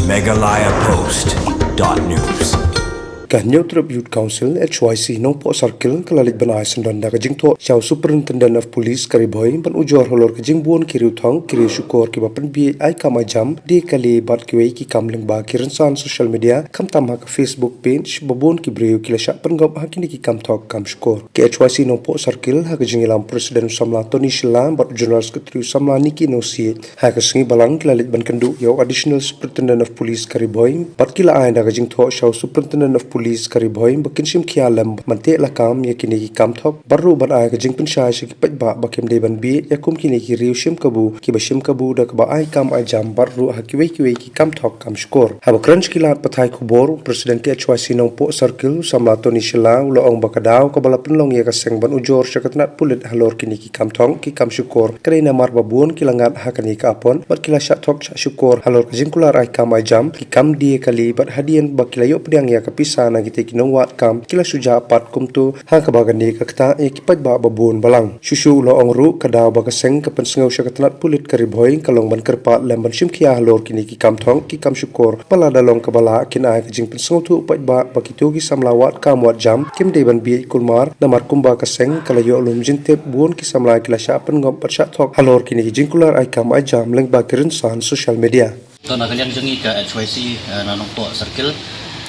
megalayapost.news Kanyau Trip Youth Council HYC nong po circle kalalit banay sandan da kajing to Chow Superintendent of Police Kariboy ban ujor holor kajing buon kiriu thong kiriu syukor ki bapan bi ai kamai jam di kali bat kiwei ki kamling ba kiransan social media kam tam ha Facebook page babon ki breu ki lasha pengop ha kini ki kam thok kam syukor ki HYC nong po circle ha kajing ilam Presiden Samla Tony Shilla bat General Secretary Samla Niki Nosi ha kasingi balang kalalit ban kendu yo Additional Superintendent of Police Kariboy bat kila ai da kajing to Chow Superintendent of Police Kariboy bakin sim khialam mante lakam yakini ki kam thok baru ban ai kajing pensai shi pat ba bakim de ban bi yakum kini ki riu sim kabu ki basim kabu da ba ai kam ai jam baru hakiwei ki kam thok kam skor ha crunch kilat pathai khubor Presiden ki HYC nong po circle Samla Tony Shilla ulo ong bakadaw kabala penlong ya kaseng ban ujor syakatnat pulit halor kini ki kam thong ki kam syukor karena mar babun kilangat hakani ka apon bat kila syak thok syak syukor halor kajing kular ai kam ai jam ki kam die kali bat hadian bakilayo pedang ya kapisa na kita kinawat kam kila suja pat kumtu ha kabagan ni kakta ikipat ba babun balang susu lo ongru kada bagaseng kapan sengau syakatnat pulit Kariboy kalong ban kerpat lemban simkia halor kini ki kam thong ki kam syukur pala dalong kabala kin ai kajing pensengau tu upat ba bakitu ki samlawat kam wat jam kim de ban bi kulmar namar kumba kaseng kalayo lum jintep buon ki samla kila syapan ngom pat syak thok halor kini ki jingkular ai kam ai jam leng ba kirin san social media Tona kalian jengi ke HYC nanong po circle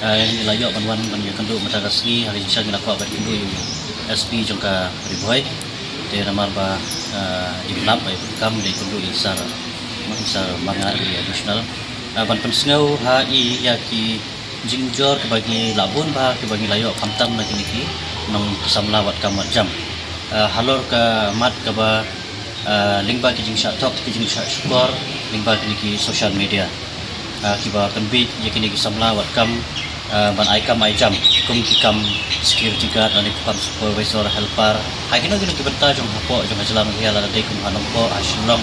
yang layak banwan ban yang kendu mata kasni hari insya Allah ko ban kendu SP jongka Kariboy te namar ba ibnap ba kam de kendu isar mangar di additional ban pensengau hi ya ki jingjor ke bagi labun ba ke bagi layak kamtam na kini ki nong samla wat kamat jam halor ke mat ke ba lingba ki jing tok ki jing syukor lingba kini ki social media kiba kanbit ya kini ki samla wat kam ban aikam ai jam kum ki kam security guard ani kam supervisor helper hai kino kino ki benta jong hapo jong jalan ya la dei kum hanong ko asilong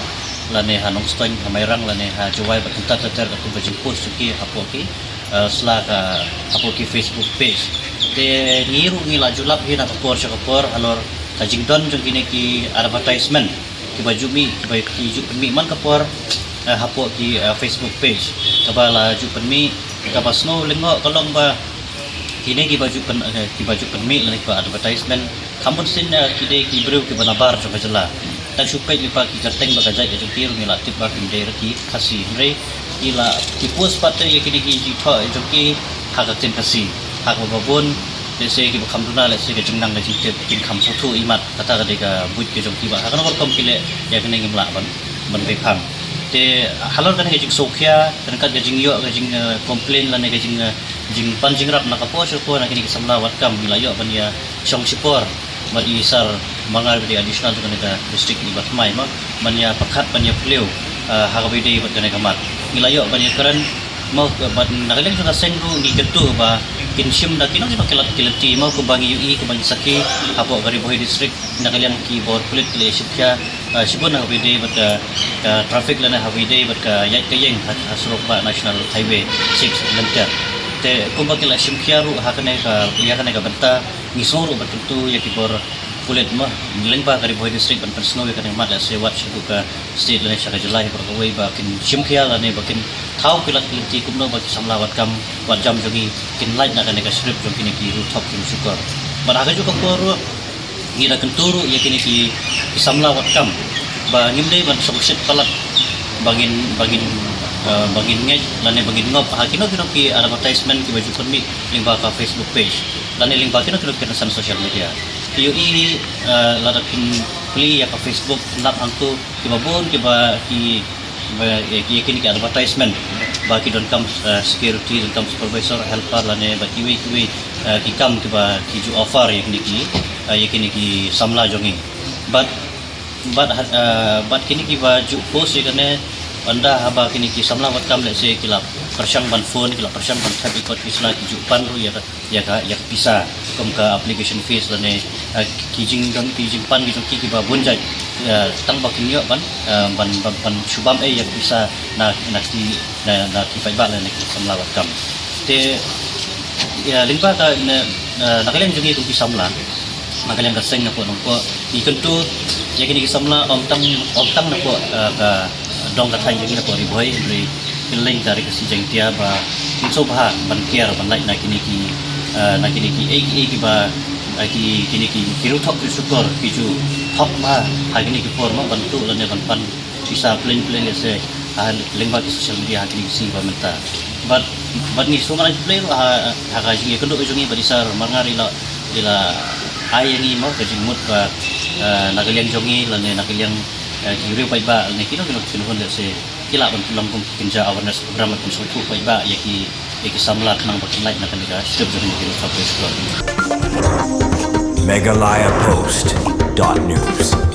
lane hanong stoin hamairang lane ha jowai ba kenta teter ku bajing post ki hapo ki sela ka hapo ki Facebook page de niru ni la julap hina kapor syakapor alor tajing don jong kini ki advertisement ki baju mi mi man kapor hapo ki Facebook page kabala jupen mi kapas no lengo tolong ba kini ki baju penmi lani ba advertisement kampun sin kide ki bru ki banabar jo bajala ta supai lipa ki kerteng ba kajai jo pir ni latip ba ki de ki khasi re ila ki post pat ye kide ki ji tho jo ki hakatin khasi hak babon lese ki khamduna lese ki jingnang ga jite kin kham thu imat kata ga de ga buit ki jo ki ba hakan ko kom kile ya kene ngim la ban be phang te halor kan hejing sokhya kan ka gajing yo gajing complain lan gajing jing panjing rap nakapo ko na kini samla wat kam milayo ban ya song sipor mari isar mangar di additional kan ka district ni batmai ma man ya pakhat ban ya pleu hagabe de bat kan kamat milayo ban ya karan mau ban nagaleng juga sengru ni ketu ba kinsim na kinong pakilat kilati mau ko bangi ui ko bangi saki hapo Kariboy district nagaleng ki bor pulit le sipya sibun na hawide bat traffic lana hawide bat ka yat kayeng hasrok ba national highway 6 lantar te kumbakila simkyaru hakane ka yakane ka banta ngisoro bat tu yakibor kulit mah nileng ba Kariboy district ban persno ka mat la sewat sibu ka state lana syaka jelai ba kawai ba kin simkya lana bakin thau pilat kilti kumno ba samlawat kam wat jam jogi kin light na kana ka strip jong kini ki rooftop kin syukor baraga juga koro ngira kenturu yakini ki samlawat kam ba ngimdei ban solution palat bangin ngej lane bangin ngop hakino kino ki advertisement ki baju permi lingba ka Facebook page lane lingba kino ki san social media yo i lada kin pli ya ka Facebook nap angtu ki babon ki ba ki kini ki advertisement ba ki don kam security don kam supervisor helper lane ba ki ki kam ki ba ki ju offer yakni ki samla jongi but kini ki baju post ikane anda haba kini ki samla wat kam le se kilap persyang ban phone kilap persyang ban tab ikot isla ki jupan ru ya bisa kom ka application fees lane ki jing pan ki ba bonjai tang ba kinyo ban subam ya bisa na ki fa ba lane ki samla wat kam te ya limpa ka nakalian jungi ki samla nakalian ka seng na po nong po ikentu ya kini ki samla om tang na po ka dong ka thai jungi na po Kariboy killing dari kasi jeng dia ba inso bah ban kiar ban like na kini ki ba kini ki kiru thok ki sukor ki ju thok ba kini ki forma bantu lane ban pan bisa plain se lengba ki social media kini si ba menta but ni so mana play ha ji kendo jungi badisar mangari la ai ni mo ka jimut ba nagaliang jongi lane nagaliang kiri pai ba ne kino hon se kila ban tulang kong kinja awareness program at konsultu pai ba yaki samlat nang bakinlait na kandiga step jong kiro sa Facebook Megalayapost.news